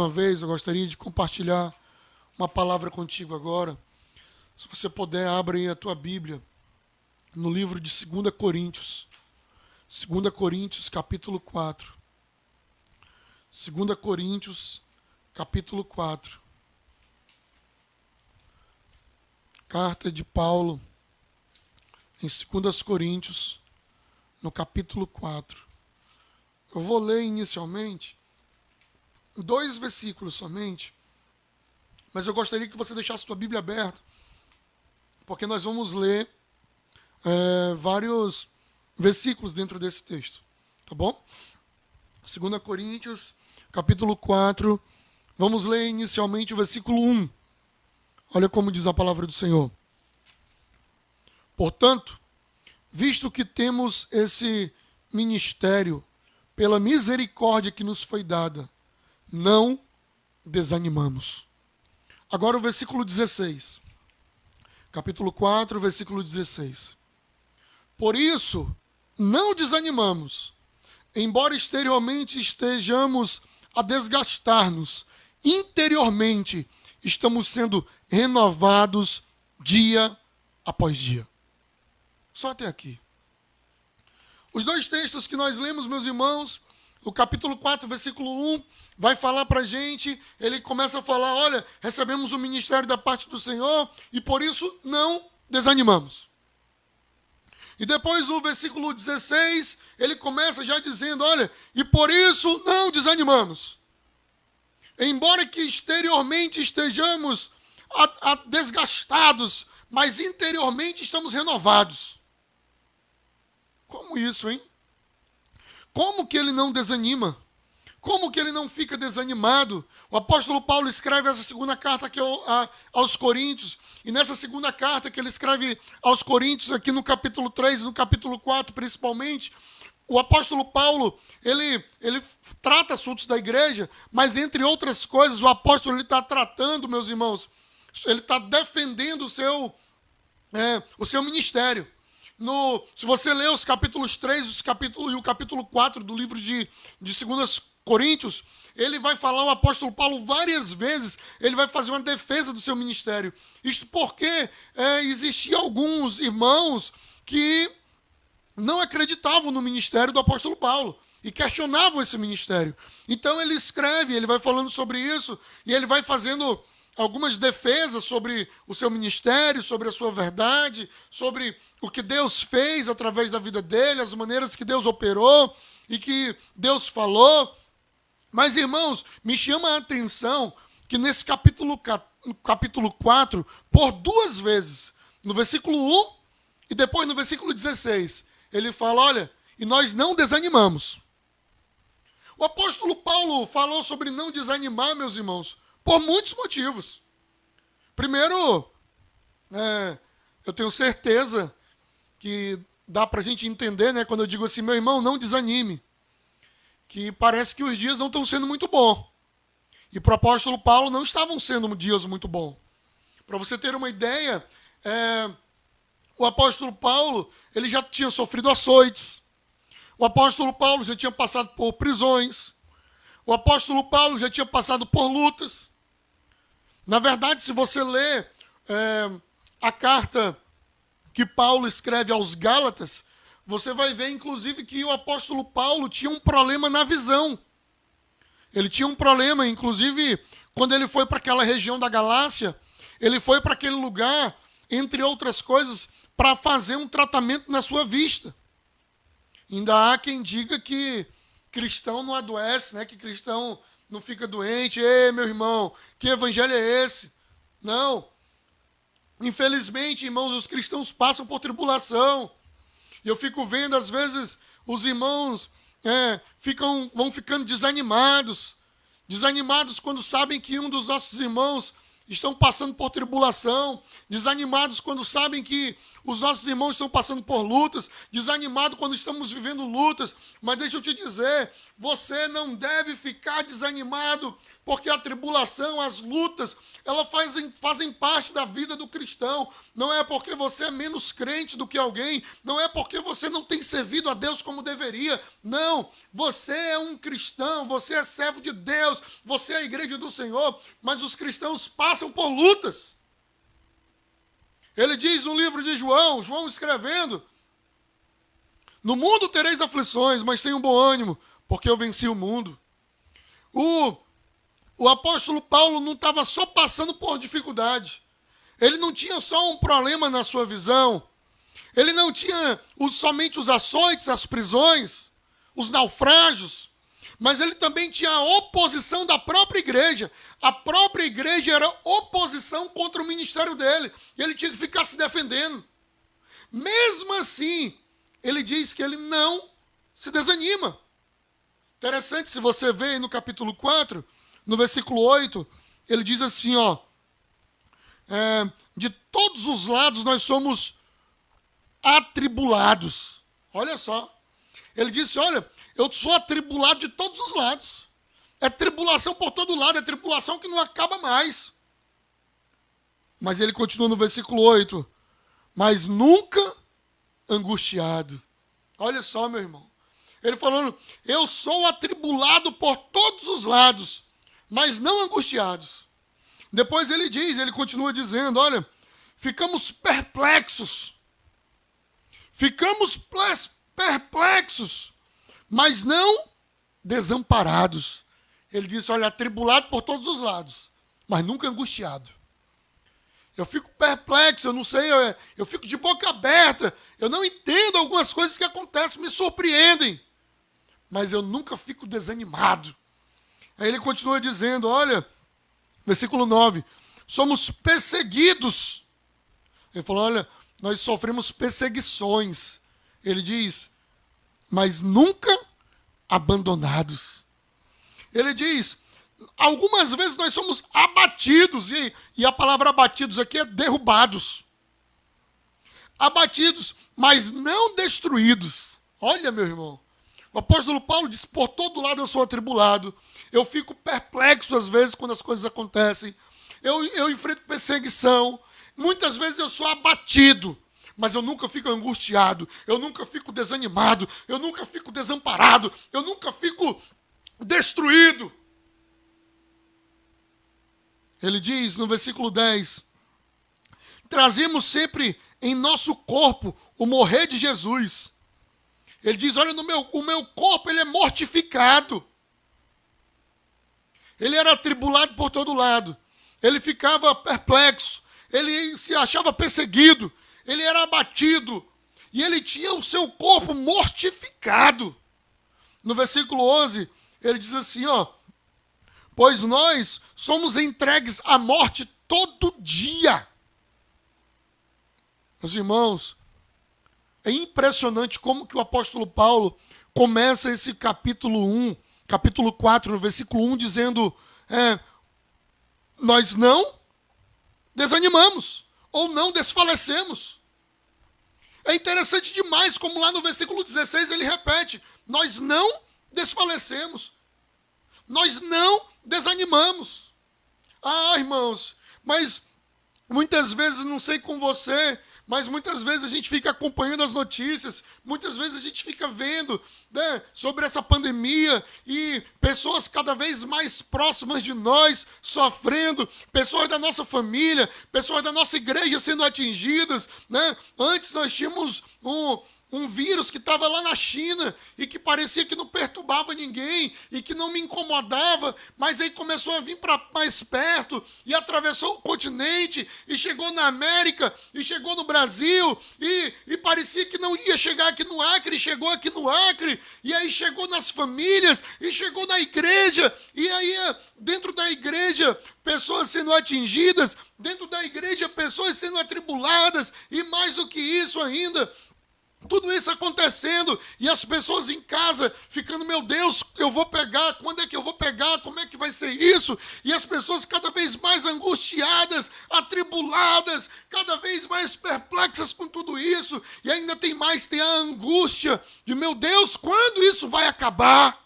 Uma vez eu gostaria de compartilhar uma palavra contigo agora. Se você puder, abra aí a tua Bíblia no livro de 2 Coríntios. 2 Coríntios, capítulo 4. 2 Coríntios, capítulo 4. Carta de Paulo em 2 Coríntios, no capítulo 4. Eu vou ler inicialmente 2 versículos somente, mas eu gostaria que você deixasse a tua Bíblia aberta, porque nós vamos ler vários versículos dentro desse texto, tá bom? 2 Coríntios, capítulo 4, vamos ler inicialmente o versículo 1. Olha como diz a palavra do Senhor. Portanto, visto que temos esse ministério, pela misericórdia que nos foi dada, não desanimamos. Agora o versículo 16. Capítulo 4, versículo 16. Por isso, não desanimamos, embora exteriormente estejamos a desgastar-nos, interiormente estamos sendo renovados dia após dia. Só até aqui. Os 2 textos que nós lemos, meus irmãos, o capítulo 4, versículo 1, vai falar para a gente, ele começa a falar, olha, recebemos o ministério da parte do Senhor e por isso não desanimamos. E depois no versículo 16, ele começa já dizendo, olha, e por isso não desanimamos. Embora que exteriormente estejamos desgastados, mas interiormente estamos renovados. Como isso, hein? Como que ele não desanima? Como que ele não fica desanimado? O apóstolo Paulo escreve essa segunda carta aqui aos Coríntios, e nessa segunda carta que ele escreve aos Coríntios, aqui no capítulo 3 e no capítulo 4 principalmente, o apóstolo Paulo, ele trata assuntos da igreja, mas entre outras coisas, o apóstolo está tratando, meus irmãos, ele está defendendo o seu ministério. Se você ler os capítulos 3 e o capítulo 4 do livro de 2 Coríntios, ele vai falar, o apóstolo Paulo, várias vezes, ele vai fazer uma defesa do seu ministério. Isto porque existiam alguns irmãos que não acreditavam no ministério do apóstolo Paulo e questionavam esse ministério. Então ele escreve, ele vai falando sobre isso e ele vai fazendo algumas defesas sobre o seu ministério, sobre a sua verdade, sobre o que Deus fez através da vida dele, as maneiras que Deus operou e que Deus falou. Mas, irmãos, me chama a atenção que nesse capítulo 4, por 2 vezes, no versículo 1 e depois no versículo 16, ele fala, olha, e nós não desanimamos. O apóstolo Paulo falou sobre não desanimar, meus irmãos, por muitos motivos. Primeiro, eu tenho certeza que dá para a gente entender, né, quando eu digo assim, meu irmão, não desanime, que parece que os dias não estão sendo muito bons. E para o apóstolo Paulo não estavam sendo dias muito bons. Para você ter uma ideia, o apóstolo Paulo, ele já tinha sofrido açoites. O apóstolo Paulo já tinha passado por prisões. O apóstolo Paulo já tinha passado por lutas. Na verdade, se você ler a carta que Paulo escreve aos Gálatas, você vai ver, inclusive, que o apóstolo Paulo tinha um problema na visão. Ele tinha um problema, inclusive, quando ele foi para aquela região da Galácia, ele foi para aquele lugar, entre outras coisas, para fazer um tratamento na sua vista. Ainda há quem diga que cristão não adoece, né? Que cristão não fica doente. Ei, meu irmão, que evangelho é esse? Não. Infelizmente, irmãos, os cristãos passam por tribulação. E eu fico vendo, às vezes, os irmãos vão ficando desanimados. Desanimados quando sabem que um dos nossos irmãos estão passando por tribulação, desanimados quando sabem que os nossos irmãos estão passando por lutas, desanimados quando estamos vivendo lutas. Mas deixa eu te dizer, você não deve ficar desanimado porque a tribulação, as lutas, elas fazem parte da vida do cristão. Não é porque você é menos crente do que alguém, não é porque você não tem servido a Deus como deveria. Não, você é um cristão, você é servo de Deus, você é a igreja do Senhor, mas os cristãos passam por lutas. Ele diz no livro de João escrevendo: no mundo tereis aflições, mas tenham bom ânimo, porque eu venci o mundo. O apóstolo Paulo não estava só passando por dificuldade. Ele não tinha só um problema na sua visão. Ele não tinha somente os açoites, as prisões, os naufrágios. Mas ele também tinha a oposição da própria igreja. A própria igreja era oposição contra o ministério dele. E ele tinha que ficar se defendendo. Mesmo assim, ele diz que ele não se desanima. Interessante, se você vê aí no capítulo 4, no versículo 8, ele diz assim, ó, de todos os lados nós somos atribulados. Olha só. Ele disse, olha, eu sou atribulado de todos os lados. É tribulação por todo lado, é tribulação que não acaba mais. Mas ele continua no versículo 8, mas nunca angustiado. Olha só, meu irmão. Ele falando, eu sou atribulado por todos os lados, mas não angustiados. Depois ele continua dizendo, olha, ficamos perplexos. Ficamos perplexos, mas não desamparados. Ele disse, olha, atribulado por todos os lados, mas nunca angustiado. Eu fico perplexo, eu não sei, eu fico de boca aberta, eu não entendo algumas coisas que acontecem, me surpreendem, mas eu nunca fico desanimado. Aí ele continua dizendo, olha, versículo 9, somos perseguidos. Ele falou, olha, nós sofremos perseguições. Ele diz, mas nunca abandonados. Ele diz, algumas vezes nós somos abatidos, e a palavra abatidos aqui é derrubados. Abatidos, mas não destruídos. Olha, meu irmão, o apóstolo Paulo diz, por todo lado eu sou atribulado, eu fico perplexo às vezes quando as coisas acontecem, eu enfrento perseguição, muitas vezes eu sou abatido, mas eu nunca fico angustiado, eu nunca fico desanimado, eu nunca fico desamparado, eu nunca fico destruído. Ele diz no versículo 10, trazemos sempre em nosso corpo o morrer de Jesus. Ele diz, olha, o meu corpo ele é mortificado. Ele era atribulado por todo lado. Ele ficava perplexo. Ele se achava perseguido. Ele era abatido. E ele tinha o seu corpo mortificado. No versículo 11, ele diz assim, ó, pois nós somos entregues à morte todo dia. Meus irmãos, é impressionante como que o apóstolo Paulo começa esse capítulo 4, no versículo 1, dizendo, nós não desanimamos, ou não desfalecemos. É interessante demais como lá no versículo 16 ele repete, nós não desfalecemos, nós não desanimamos. Ah, irmãos, mas muitas vezes, não sei com você, mas muitas vezes a gente fica acompanhando as notícias, muitas vezes a gente fica vendo, né, sobre essa pandemia e pessoas cada vez mais próximas de nós sofrendo, pessoas da nossa família, pessoas da nossa igreja sendo atingidas, né? Antes nós tínhamos um vírus que estava lá na China e que parecia que não perturbava ninguém e que não me incomodava, mas aí começou a vir para mais perto e atravessou o continente e chegou na América e chegou no Brasil e parecia que não ia chegar aqui no Acre, e chegou aqui no Acre e aí chegou nas famílias e chegou na igreja e aí dentro da igreja pessoas sendo atingidas, dentro da igreja pessoas sendo atribuladas e mais do que isso ainda, tudo isso acontecendo e as pessoas em casa ficando, meu Deus, eu vou pegar, quando é que eu vou pegar, como é que vai ser isso? E as pessoas cada vez mais angustiadas, atribuladas, cada vez mais perplexas com tudo isso. E ainda tem a angústia de, meu Deus, quando isso vai acabar?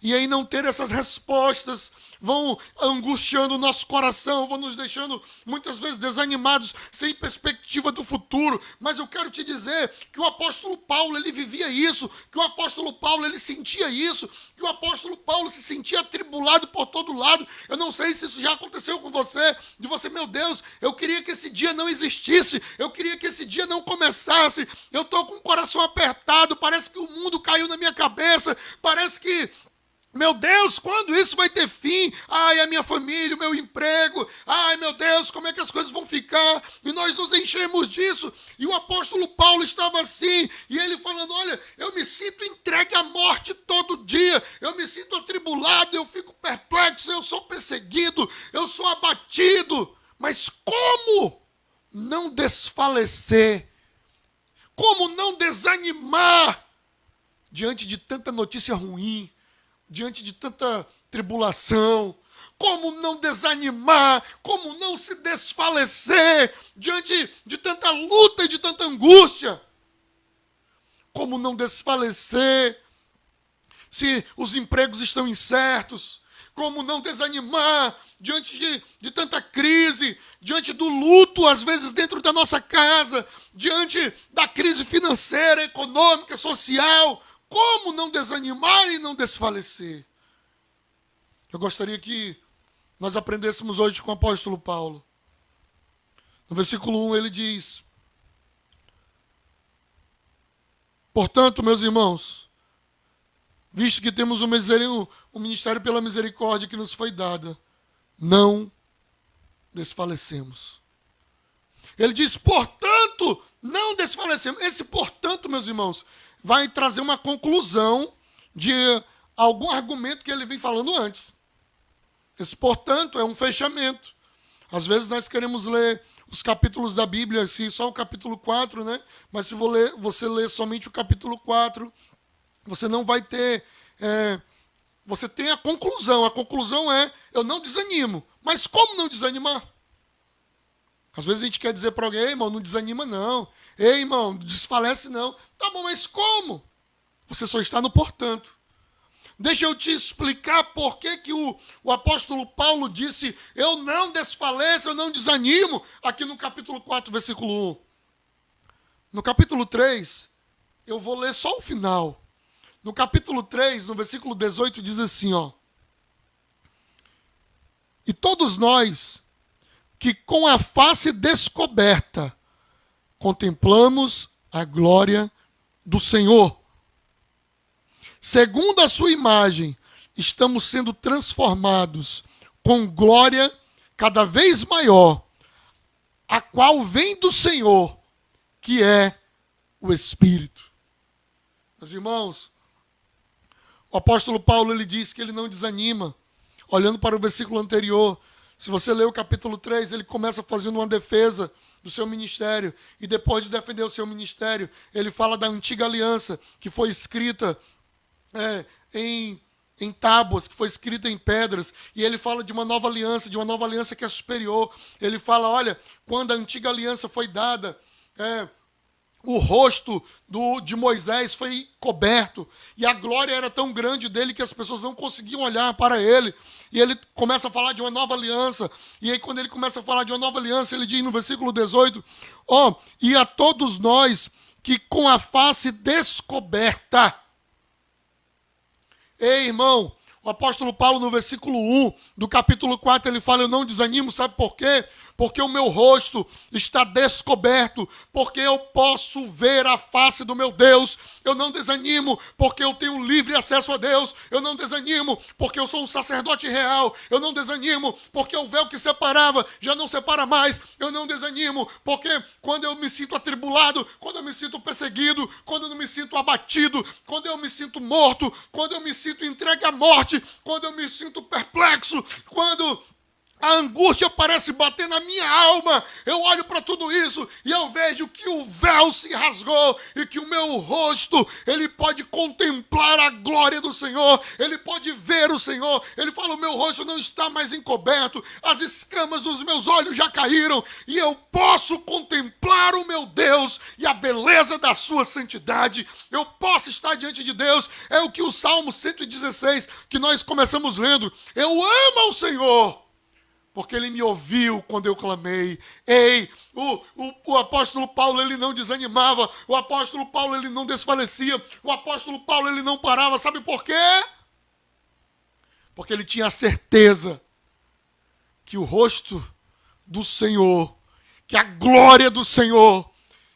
E aí não ter essas respostas vão angustiando o nosso coração, vão nos deixando muitas vezes desanimados, sem perspectiva do futuro. Mas eu quero te dizer que o apóstolo Paulo, ele vivia isso, que o apóstolo Paulo, ele sentia isso, que o apóstolo Paulo se sentia atribulado por todo lado. Eu não sei se isso já aconteceu com você, de você, meu Deus, eu queria que esse dia não existisse, eu queria que esse dia não começasse, eu estou com o coração apertado, parece que o mundo caiu na minha cabeça, parece que meu Deus, quando isso vai ter fim? Ai, a minha família, o meu emprego. Ai, meu Deus, como é que as coisas vão ficar? E nós nos enchemos disso. E o apóstolo Paulo estava assim. E ele falando, olha, eu me sinto entregue à morte todo dia. Eu me sinto atribulado, eu fico perplexo, eu sou perseguido, eu sou abatido. Mas como não desfalecer? Como não desanimar diante de tanta notícia ruim? Diante de tanta tribulação, como não desanimar, como não se desfalecer diante de tanta luta e de tanta angústia, como não desfalecer se os empregos estão incertos, como não desanimar diante de tanta crise, diante do luto, às vezes dentro da nossa casa, diante da crise financeira, econômica, social. Como não desanimar e não desfalecer? Eu gostaria que nós aprendêssemos hoje com o apóstolo Paulo. No versículo 1 ele diz: portanto, meus irmãos, visto que temos o ministério pela misericórdia que nos foi dada, não desfalecemos. Ele diz, portanto, não desfalecemos. Esse portanto, meus irmãos, vai trazer uma conclusão de algum argumento que ele vem falando antes. Esse, portanto, é um fechamento. Às vezes nós queremos ler os capítulos da Bíblia, assim, só o capítulo 4, né? Mas se você ler somente o capítulo 4, você não vai ter... você tem a conclusão. A conclusão é, eu não desanimo. Mas como não desanimar? Às vezes a gente quer dizer para alguém, ei, irmão, não desanima não. Ei, irmão, não desfalece não. Tá bom, mas como? Você só está no portanto. Deixa eu te explicar por que o apóstolo Paulo disse, eu não desfaleço, eu não desanimo, aqui no capítulo 4, versículo 1. No capítulo 3, eu vou ler só o final. No capítulo 3, no versículo 18, diz assim, ó. E todos nós, que com a face descoberta, contemplamos a glória do Senhor. Segundo a sua imagem, estamos sendo transformados com glória cada vez maior, a qual vem do Senhor, que é o Espírito. Meus irmãos, o apóstolo Paulo, ele diz que ele não desanima. Olhando para o versículo anterior, se você ler o capítulo 3, ele começa fazendo uma defesa do seu ministério. E depois de defender o seu ministério, ele fala da antiga aliança, que foi escrita em tábuas, que foi escrita em pedras. E ele fala de uma nova aliança que é superior. Ele fala, olha, quando a antiga aliança foi dada, o rosto de Moisés foi coberto, e a glória era tão grande dele que as pessoas não conseguiam olhar para ele, e ele começa a falar de uma nova aliança, e aí quando ele começa a falar de uma nova aliança, ele diz no versículo 18, e a todos nós que com a face descoberta, ei irmão, o apóstolo Paulo no versículo 1 do capítulo 4, ele fala, eu não desanimo, sabe por quê? Porque o meu rosto está descoberto, porque eu posso ver a face do meu Deus. Eu não desanimo, porque eu tenho livre acesso a Deus. Eu não desanimo, porque eu sou um sacerdote real. Eu não desanimo, porque o véu que separava já não separa mais. Eu não desanimo, porque quando eu me sinto atribulado, quando eu me sinto perseguido, quando eu me sinto abatido, quando eu me sinto morto, quando eu me sinto entregue à morte, quando eu me sinto perplexo, quando A angústia parece bater na minha alma. Eu olho para tudo isso e eu vejo que o véu se rasgou e que o meu rosto, ele pode contemplar a glória do Senhor. Ele pode ver o Senhor. Ele fala, o meu rosto não está mais encoberto. As escamas dos meus olhos já caíram e eu posso contemplar o meu Deus e a beleza da sua santidade. Eu posso estar diante de Deus. É o que o Salmo 116, que nós começamos lendo. Eu amo ao Senhor, porque ele me ouviu quando eu clamei. Ei, o apóstolo Paulo, ele não desanimava. O apóstolo Paulo, ele não desfalecia. O apóstolo Paulo, ele não parava. Sabe por quê? Porque ele tinha a certeza que o rosto do Senhor, que a glória do Senhor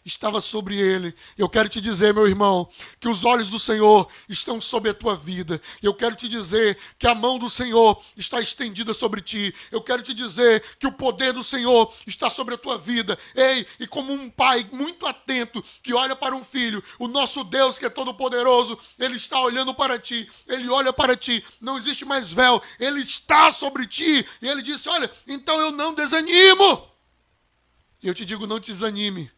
estava sobre ele. Eu quero te dizer, meu irmão, que os olhos do Senhor estão sobre a tua vida. Eu quero te dizer que a mão do Senhor está estendida sobre ti. Eu quero te dizer que o poder do Senhor está sobre a tua vida. Ei, e como um pai muito atento que olha para um filho, o nosso Deus que é todo poderoso, ele está olhando para ti. Ele olha para ti. Não existe mais véu. Ele está sobre ti. E ele disse, olha, então eu não desanimo. E eu te digo, não te desanime.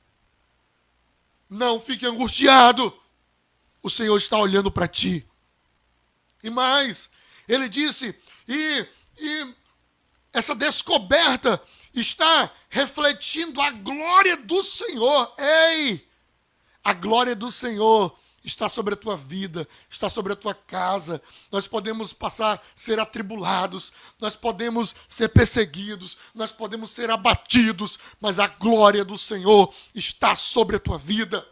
Não fique angustiado. O Senhor está olhando para ti. E mais, ele disse, e essa descoberta está refletindo a glória do Senhor. Ei, a glória do Senhor está sobre a tua vida, está sobre a tua casa. Nós podemos ser atribulados, nós podemos ser perseguidos, nós podemos ser abatidos, mas a glória do Senhor está sobre a tua vida.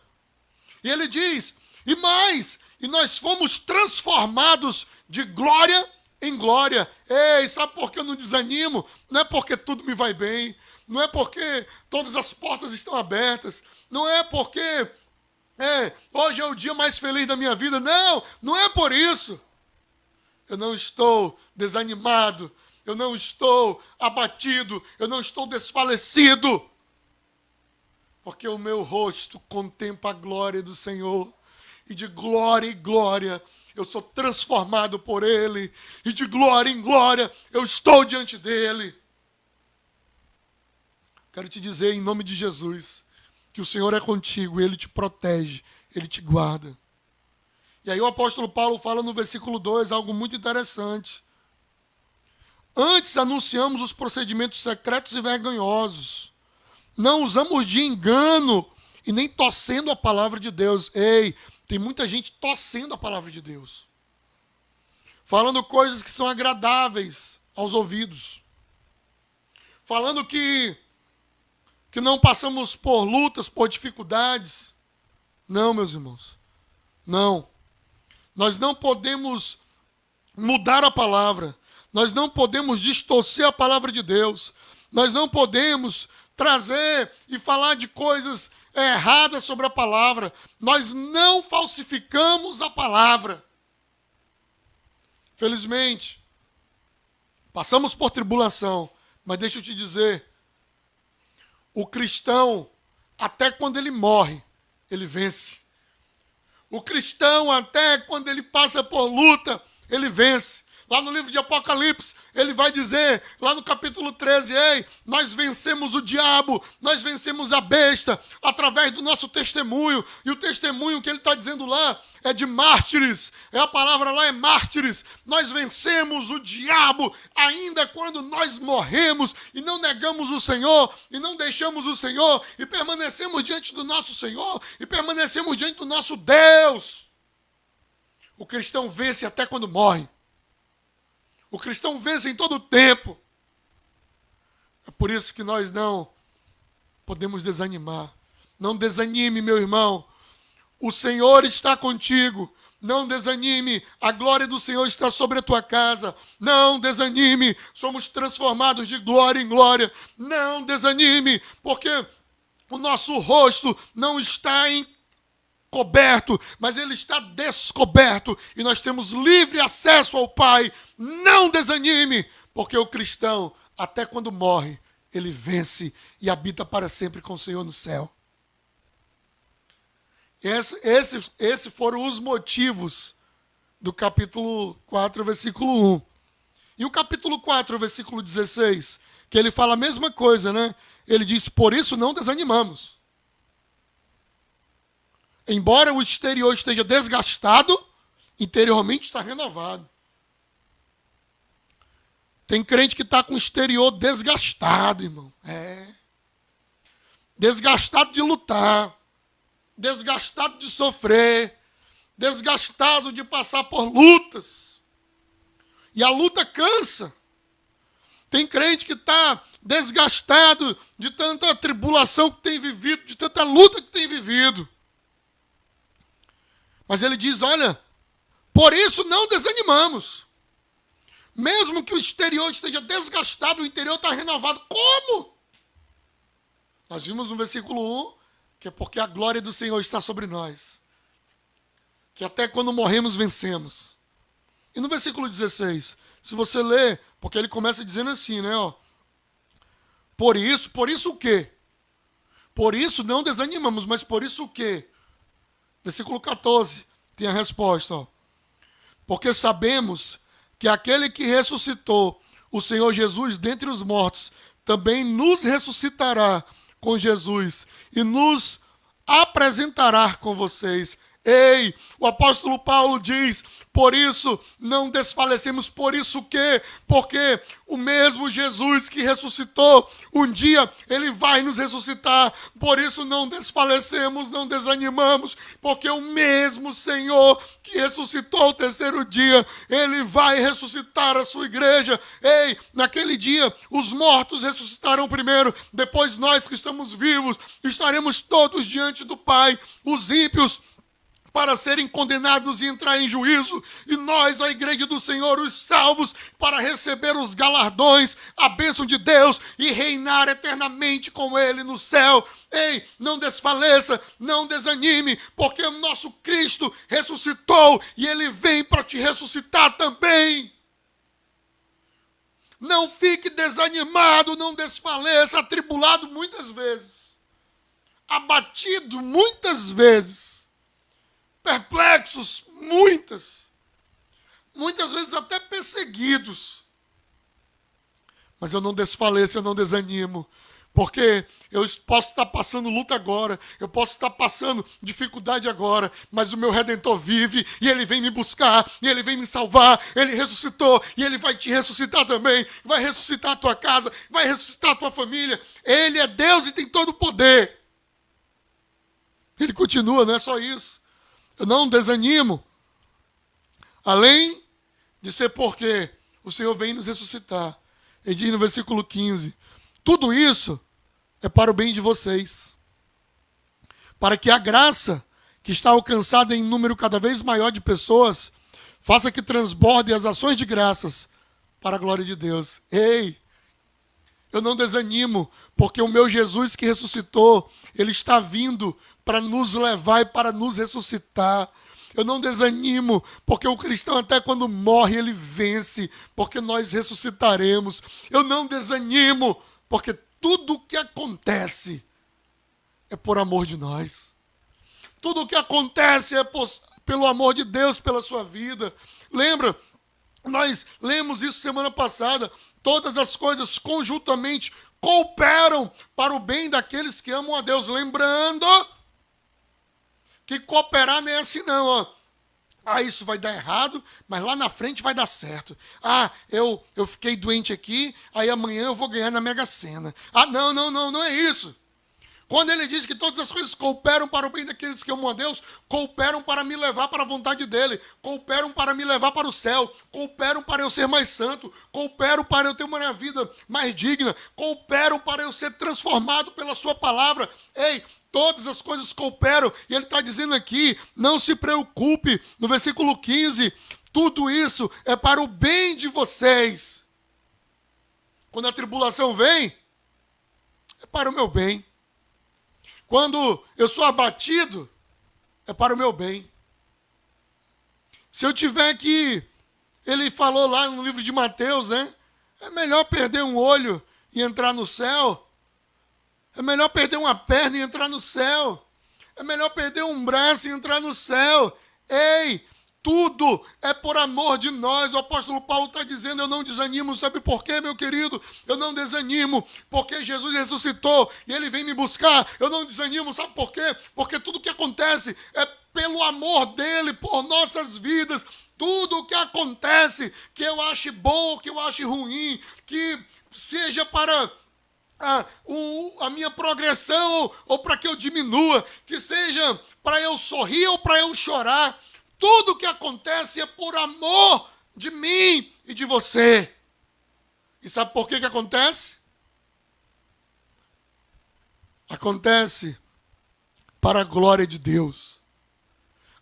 E ele diz, e mais, e nós fomos transformados de glória em glória. Ei, sabe por que eu não desanimo? Não é porque tudo me vai bem, não é porque todas as portas estão abertas, não é porque hoje é o dia mais feliz da minha vida. Não, não é por isso. Eu não estou desanimado, eu não estou abatido, eu não estou desfalecido. Porque o meu rosto contempla a glória do Senhor. E de glória em glória eu sou transformado por Ele. E de glória em glória eu estou diante dEle. Quero te dizer em nome de Jesus que o Senhor é contigo, Ele te protege, Ele te guarda. E aí o apóstolo Paulo fala no versículo 2 algo muito interessante. Antes anunciamos os procedimentos secretos e vergonhosos. Não usamos de engano e nem torcendo a palavra de Deus. Ei, tem muita gente torcendo a palavra de Deus. Falando coisas que são agradáveis aos ouvidos. Falando que não passamos por lutas, por dificuldades. Não, meus irmãos. Não. Nós não podemos mudar a palavra. Nós não podemos distorcer a palavra de Deus. Nós não podemos trazer e falar de coisas erradas sobre a palavra. Nós não falsificamos a palavra. Felizmente, passamos por tribulação, mas deixa eu te dizer, o cristão, até quando ele morre, ele vence. O cristão, até quando ele passa por luta, ele vence. Lá no livro de Apocalipse, ele vai dizer, lá no capítulo 13, ei, nós vencemos o diabo, nós vencemos a besta, através do nosso testemunho. E o testemunho que ele está dizendo lá é de mártires. A palavra lá é mártires. Nós vencemos o diabo, ainda quando nós morremos e não negamos o Senhor, e não deixamos o Senhor, e permanecemos diante do nosso Senhor, e permanecemos diante do nosso Deus. O cristão vence até quando morre. O cristão vence em todo o tempo. É por isso que nós não podemos desanimar. Não desanime, meu irmão. O Senhor está contigo. Não desanime. A glória do Senhor está sobre a tua casa. Não desanime. Somos transformados de glória em glória. Não desanime, porque o nosso rosto não está coberto, mas ele está descoberto e nós temos livre acesso ao Pai. Não desanime, porque o cristão, até quando morre, ele vence e habita para sempre com o Senhor no céu. Esses foram os motivos do capítulo 4, versículo 1. E o capítulo 4, versículo 16, que ele fala a mesma coisa, né? Ele diz, por isso não desanimamos. Embora o exterior esteja desgastado, interiormente está renovado. Tem crente que está com o exterior desgastado, irmão. Desgastado de lutar, desgastado de sofrer, desgastado de passar por lutas. E a luta cansa. Tem crente que está desgastado de tanta tribulação que tem vivido, de tanta luta que tem vivido. Mas ele diz, olha, por isso não desanimamos. Mesmo que o exterior esteja desgastado, o interior está renovado. Como? Nós vimos no versículo 1, que é porque a glória do Senhor está sobre nós. Que até quando morremos, vencemos. E no versículo 16, se você ler, porque ele começa dizendo assim, né? Ó, por isso o quê? Por isso não desanimamos, mas por isso o quê? Versículo 14, tem a resposta. Ó. Porque sabemos que aquele que ressuscitou o Senhor Jesus dentre os mortos, também nos ressuscitará com Jesus e nos apresentará com vocês. Ei, o apóstolo Paulo diz, por isso não desfalecemos, por isso o quê? Porque o mesmo Jesus que ressuscitou, um dia ele vai nos ressuscitar, por isso não desfalecemos, não desanimamos, porque o mesmo Senhor que ressuscitou o terceiro dia, ele vai ressuscitar a sua igreja. Ei, naquele dia os mortos ressuscitarão primeiro, depois nós que estamos vivos estaremos todos diante do Pai, os ímpios para serem condenados e entrar em juízo, e nós, a igreja do Senhor, os salvos, para receber os galardões, a bênção de Deus e reinar eternamente com Ele no céu. Ei, não desfaleça, não desanime, porque o nosso Cristo ressuscitou e Ele vem para te ressuscitar também. Não fique desanimado, não desfaleça, atribulado muitas vezes, abatido muitas vezes, perplexos, muitas vezes até perseguidos. Mas eu não desfaleço, eu não desanimo, porque eu posso estar passando luta agora, eu posso estar passando dificuldade agora, mas o meu Redentor vive, e Ele vem me buscar, e Ele vem me salvar, Ele ressuscitou, e Ele vai te ressuscitar também, vai ressuscitar a tua casa, vai ressuscitar a tua família. Ele é Deus e tem todo o poder. Ele continua, não é só isso. Eu não desanimo, além de ser porque o Senhor vem nos ressuscitar. Ele diz no versículo 15, tudo isso é para o bem de vocês, para que a graça que está alcançada em número cada vez maior de pessoas, faça que transbordem as ações de graças para a glória de Deus. Ei, eu não desanimo, porque o meu Jesus que ressuscitou, Ele está vindo para nos levar e para nos ressuscitar. Eu não desanimo, porque o cristão até quando morre, ele vence, porque nós ressuscitaremos. Eu não desanimo, porque tudo o que acontece é por amor de nós. Tudo o que acontece é pelo amor de Deus, pela sua vida. Lembra? Nós lemos isso semana passada. Todas as coisas conjuntamente cooperam para o bem daqueles que amam a Deus. Lembrando que cooperar não é assim não, ó. Ah, isso vai dar errado, mas lá na frente vai dar certo. Ah, eu fiquei doente aqui, aí amanhã eu vou ganhar na Mega Sena. Ah, não é isso. Quando ele diz que todas as coisas cooperam para o bem daqueles que amam a Deus, cooperam para me levar para a vontade dele, cooperam para me levar para o céu, cooperam para eu ser mais santo, cooperam para eu ter uma vida mais digna, cooperam para eu ser transformado pela sua palavra. Ei, todas as coisas cooperam, e ele está dizendo aqui, não se preocupe, no versículo 15, tudo isso é para o bem de vocês. Quando a tribulação vem, é para o meu bem. Quando eu sou abatido, é para o meu bem. Se eu tiver que, ele falou lá no livro de Mateus, né? É melhor perder um olho e entrar no céu. É melhor perder uma perna e entrar no céu. É melhor perder um braço e entrar no céu. Ei, Tudo é por amor de nós. O apóstolo Paulo está dizendo, eu não desanimo. Sabe por quê, meu querido? Eu não desanimo, porque Jesus ressuscitou e ele vem me buscar. Eu não desanimo, sabe por quê? Porque tudo que acontece é pelo amor dele, por nossas vidas. Tudo o que acontece, que eu ache bom, que eu ache ruim, que seja para a minha progressão ou para que eu diminua, que seja para eu sorrir ou para eu chorar, tudo que acontece é por amor de mim e de você. E sabe por que acontece? Acontece para a glória de Deus.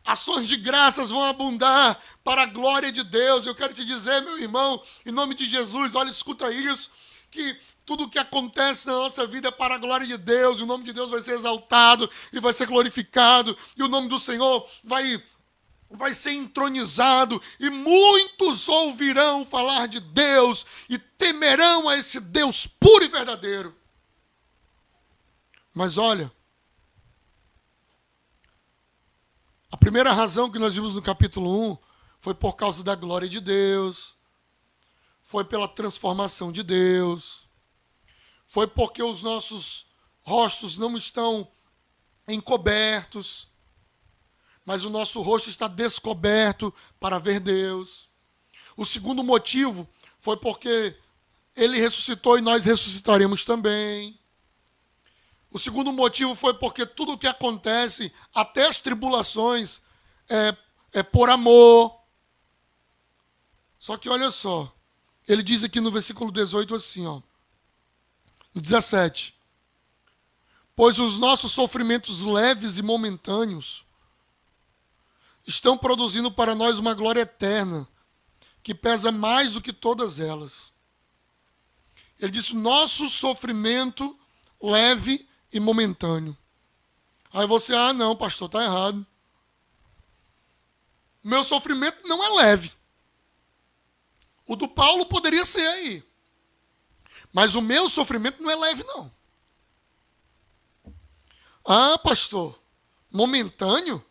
Ações de graças vão abundar para a glória de Deus. Eu quero te dizer, meu irmão, em nome de Jesus, olha, escuta isso, que tudo o que acontece na nossa vida é para a glória de Deus, e o nome de Deus vai ser exaltado e vai ser glorificado, e o nome do Senhor vai ser entronizado, e muitos ouvirão falar de Deus e temerão a esse Deus puro e verdadeiro. Mas olha, a primeira razão que nós vimos no capítulo 1 foi por causa da glória de Deus, foi pela transformação de Deus, foi porque os nossos rostos não estão encobertos, mas o nosso rosto está descoberto para ver Deus. O segundo motivo foi porque ele ressuscitou e nós ressuscitaremos também. O segundo motivo foi porque tudo o que acontece, até as tribulações, é por amor. Só que olha só, ele diz aqui no versículo 18 assim, ó, no 17. Pois os nossos sofrimentos leves e momentâneos estão produzindo para nós uma glória eterna, que pesa mais do que todas elas. Ele disse, nosso sofrimento leve e momentâneo. Aí você, não, pastor, está errado. Meu sofrimento não é leve. O do Paulo poderia ser aí. Mas o meu sofrimento não é leve, não. Pastor, momentâneo?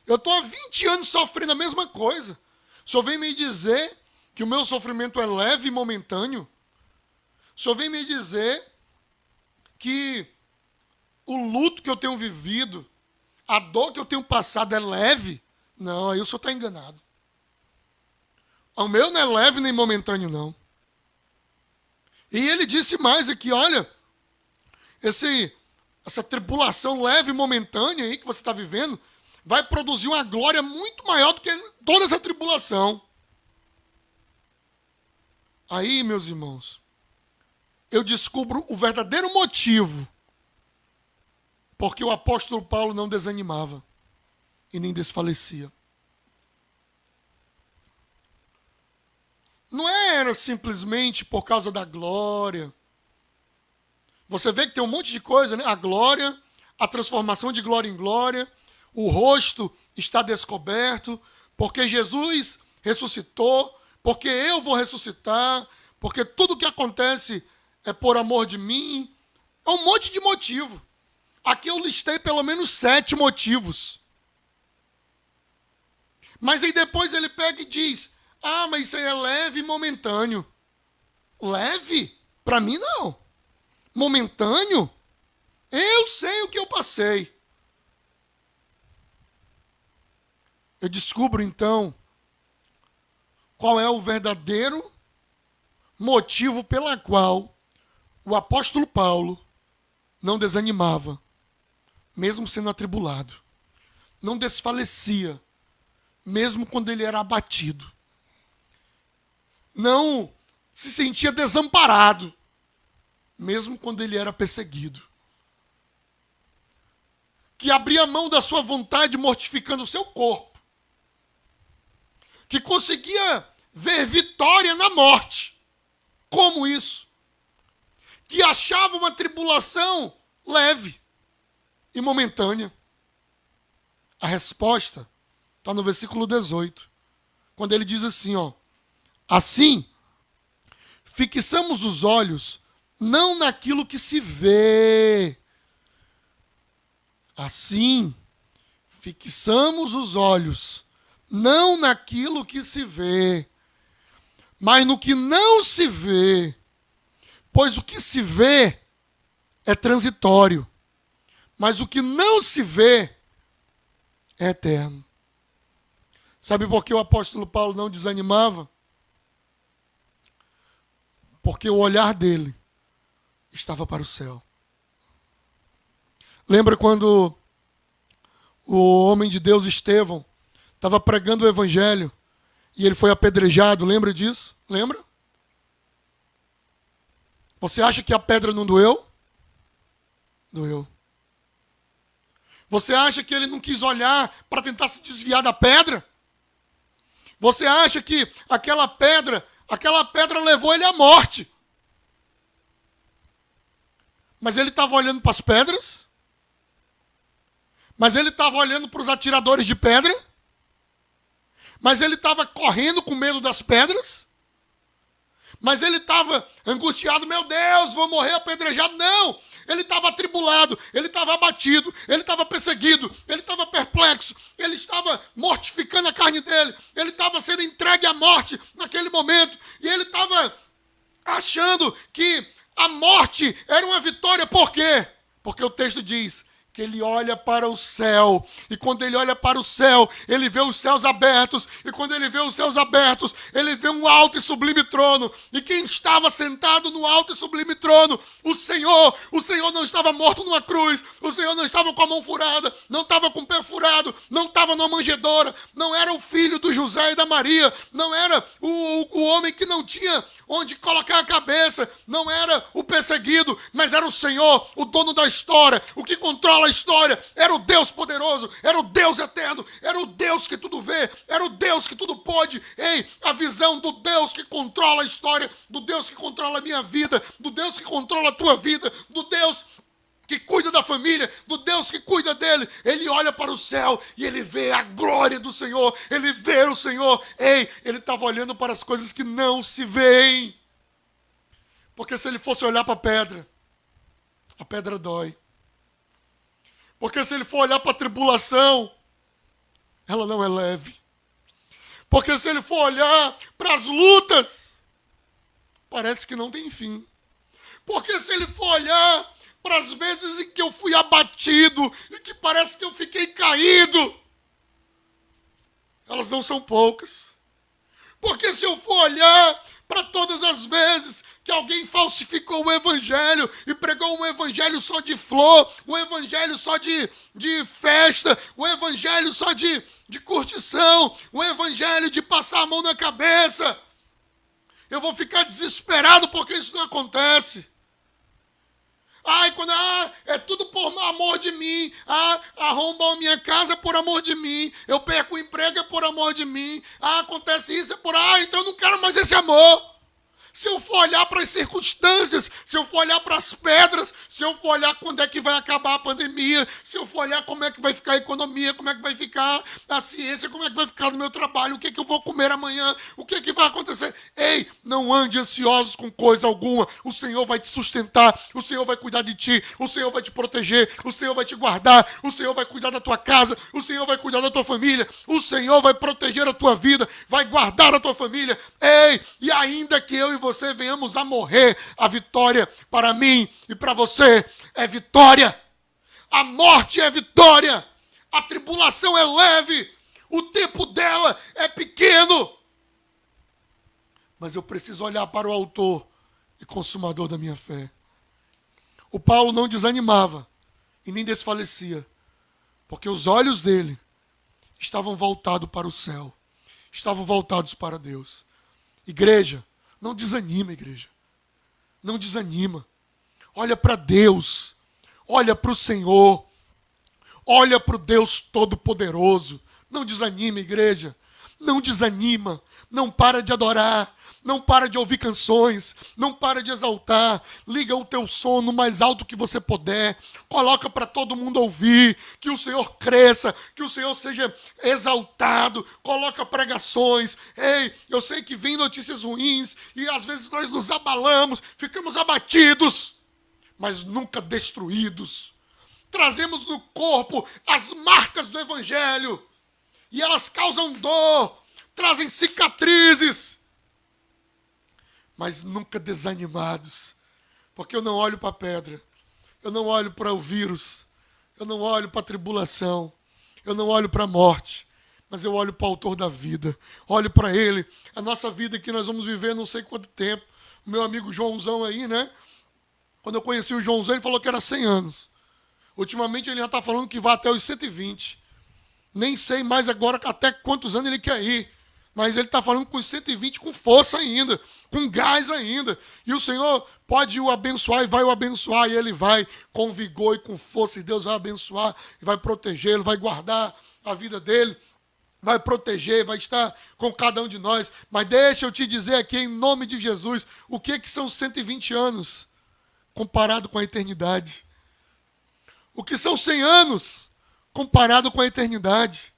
Eu estou há 20 anos sofrendo a mesma coisa. O senhor vem me dizer que o meu sofrimento é leve e momentâneo? O senhor vem me dizer que o luto que eu tenho vivido, a dor que eu tenho passado é leve? Não, aí o senhor está enganado. O meu não é leve nem momentâneo, não. E ele disse mais aqui, olha, essa tribulação leve e momentânea aí que você está vivendo, vai produzir uma glória muito maior do que toda essa tribulação. Aí, meus irmãos, eu descubro o verdadeiro motivo porque o apóstolo Paulo não desanimava e nem desfalecia. Não era simplesmente por causa da glória. Você vê que tem um monte de coisa, né? A glória, a transformação de glória em glória, o rosto está descoberto, porque Jesus ressuscitou, porque eu vou ressuscitar, porque tudo que acontece é por amor de mim. É um monte de motivo. Aqui eu listei pelo menos 7 motivos. Mas aí depois ele pega e diz, mas isso aí é leve e momentâneo. Leve? Para mim não. Momentâneo? Eu sei o que eu passei. Eu descubro então qual é o verdadeiro motivo pela qual o apóstolo Paulo não desanimava, mesmo sendo atribulado. Não desfalecia, mesmo quando ele era abatido. Não se sentia desamparado, mesmo quando ele era perseguido. Que abria mão da sua vontade, mortificando o seu corpo. Que conseguia ver vitória na morte. Como isso? Que achava uma tribulação leve e momentânea. A resposta está no versículo 18, quando ele diz assim, assim, fixamos os olhos não naquilo que se vê. Assim, fixamos os olhos não naquilo que se vê, mas no que não se vê. Pois o que se vê é transitório, mas o que não se vê é eterno. Sabe por que o apóstolo Paulo não desanimava? Porque o olhar dele estava para o céu. Lembra quando o homem de Deus Estevão estava pregando o evangelho e ele foi apedrejado? Lembra disso? Lembra? Você acha que a pedra não doeu? Doeu. Você acha que ele não quis olhar para tentar se desviar da pedra? Você acha que aquela pedra levou ele à morte? Mas ele estava olhando para as pedras? Mas ele estava olhando para os atiradores de pedra? Mas ele estava correndo com medo das pedras? Mas ele estava angustiado, meu Deus, vou morrer apedrejado. Não! Ele estava atribulado, ele estava abatido, ele estava perseguido, ele estava perplexo, ele estava mortificando a carne dele, ele estava sendo entregue à morte naquele momento, e ele estava achando que a morte era uma vitória. Por quê? Porque o texto diz que ele olha para o céu, e quando ele olha para o céu, ele vê os céus abertos, e quando ele vê os céus abertos, ele vê um alto e sublime trono, e quem estava sentado no alto e sublime trono? O Senhor não estava morto numa cruz, o Senhor não estava com a mão furada, não estava com o pé furado, não estava numa manjedoura, não era o filho do José e da Maria, não era o homem que não tinha onde colocar a cabeça, não era o perseguido, mas era o Senhor, o dono da história, o que controla a história, era o Deus poderoso, era o Deus eterno, era o Deus que tudo vê, era o Deus que tudo pode. Ei, a visão do Deus que controla a história, do Deus que controla a minha vida, do Deus que controla a tua vida, do Deus que cuida da família, do Deus que cuida dele. Ele olha para o céu e ele vê a glória do Senhor, ele vê o Senhor. Ei, ele estava olhando para as coisas que não se veem, porque se ele fosse olhar para a pedra dói. Porque se ele for olhar para a tribulação, ela não é leve. Porque se ele for olhar para as lutas, parece que não tem fim. Porque se ele for olhar para as vezes em que eu fui abatido e que parece que eu fiquei caído, elas não são poucas. Porque se eu for olhar para todas as vezes que alguém falsificou o evangelho e pregou um evangelho só de flor, um evangelho só de festa, um evangelho só de curtição, um evangelho de passar a mão na cabeça, eu vou ficar desesperado porque isso não acontece. Quando é tudo por amor de mim. Arrombam a minha casa por amor de mim. Eu perco o emprego é por amor de mim. Acontece isso é por... então eu não quero mais esse amor. Se eu for olhar para as circunstâncias, se eu for olhar para as pedras, se eu for olhar quando é que vai acabar a pandemia, se eu for olhar como é que vai ficar a economia, como é que vai ficar a ciência, como é que vai ficar no meu trabalho, o que é que eu vou comer amanhã, o que é que vai acontecer. Ei, não ande ansiosos com coisa alguma. O Senhor vai te sustentar, o Senhor vai cuidar de ti, o Senhor vai te proteger, o Senhor vai te guardar, o Senhor vai cuidar da tua casa, o Senhor vai cuidar da tua família, o Senhor vai proteger a tua vida, vai guardar a tua família. Ei, e ainda que eu e você venhamos a morrer, a vitória para mim e para você é vitória. A morte é vitória. A tribulação é leve. O tempo dela é pequeno. Mas eu preciso olhar para o autor e consumador da minha fé. O Paulo não desanimava e nem desfalecia, porque os olhos dele estavam voltados para o céu, estavam voltados para Deus. Igreja, não desanima, igreja. Não desanima. Olha para Deus. Olha para o Senhor. Olha para o Deus Todo-Poderoso. Não desanima, igreja. Não desanima. Não para de adorar. Não para de ouvir canções, não para de exaltar, liga o teu som no mais alto que você puder, coloca para todo mundo ouvir, que o Senhor cresça, que o Senhor seja exaltado, coloca pregações. Ei, eu sei que vem notícias ruins e às vezes nós nos abalamos, ficamos abatidos, mas nunca destruídos. Trazemos no corpo as marcas do Evangelho. e elas causam dor, trazem cicatrizes, mas nunca desanimados, porque eu não olho para a pedra, eu não olho para o vírus, eu não olho para a tribulação, eu não olho para a morte, mas eu olho para o autor da vida, olho para ele, a nossa vida que nós vamos viver não sei quanto tempo. O meu amigo Joãozão aí, né? Quando eu conheci o Joãozão, ele falou que era 100 anos. Ultimamente ele já está falando que vai até os 120. Nem sei mais agora até quantos anos ele quer ir. Mas ele está falando com os 120 com força ainda, com gás ainda. E o Senhor pode o abençoar e vai o abençoar. E ele vai com vigor e com força. E Deus vai abençoar e vai protegê-lo, vai guardar a vida dele. Vai proteger, vai estar com cada um de nós. Mas deixa eu te dizer aqui, em nome de Jesus, o que são 120 anos comparado com a eternidade? O que são 100 anos comparado com a eternidade?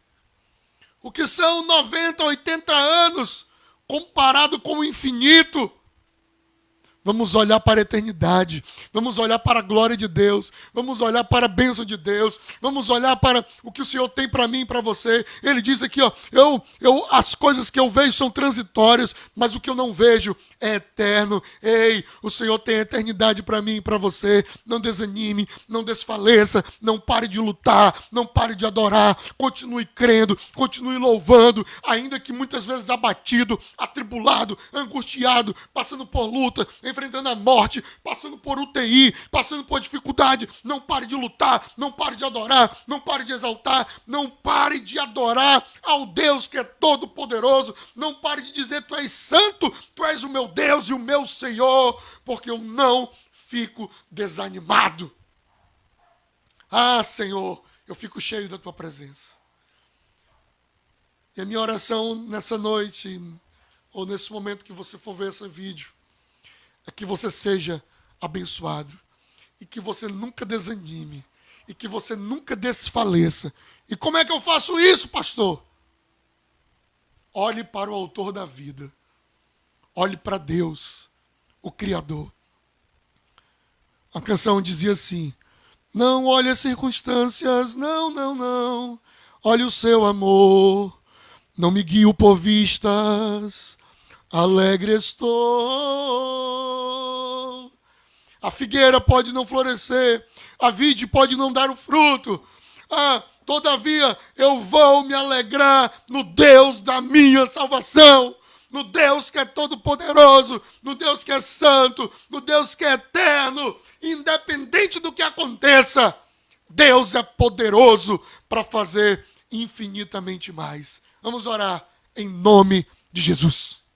O que são 90, 80 anos comparado com o infinito? Vamos olhar para a eternidade, vamos olhar para a glória de Deus, vamos olhar para a bênção de Deus, vamos olhar para o que o Senhor tem para mim e para você. Ele diz aqui, ó, as coisas que eu vejo são transitórias, mas o que eu não vejo é eterno. Ei, o Senhor tem a eternidade para mim e para você. Não desanime, não desfaleça, não pare de lutar, não pare de adorar, continue crendo, continue louvando, ainda que muitas vezes abatido, atribulado, angustiado, passando por luta, enfrentando a morte, passando por UTI, passando por dificuldade. Não pare de lutar, não pare de adorar, não pare de exaltar, não pare de adorar ao Deus que é todo poderoso. Não pare de dizer: tu és santo, tu és o meu Deus e o meu Senhor, porque eu não fico desanimado. Ah, Senhor, eu fico cheio da tua presença. E a minha oração nessa noite, ou nesse momento que você for ver esse vídeo, é que você seja abençoado, e que você nunca desanime, e que você nunca desfaleça. E como é que eu faço isso, pastor? Olhe para o autor da vida, olhe para Deus, o Criador. A canção dizia assim: não olhe as circunstâncias, não, não, não, olhe o seu amor, não me guio por vistas, alegre estou. A figueira pode não florescer, a vide pode não dar o fruto. Todavia eu vou me alegrar no Deus da minha salvação, no Deus que é todo-poderoso, no Deus que é santo, no Deus que é eterno. Independente do que aconteça, Deus é poderoso para fazer infinitamente mais. Vamos orar em nome de Jesus.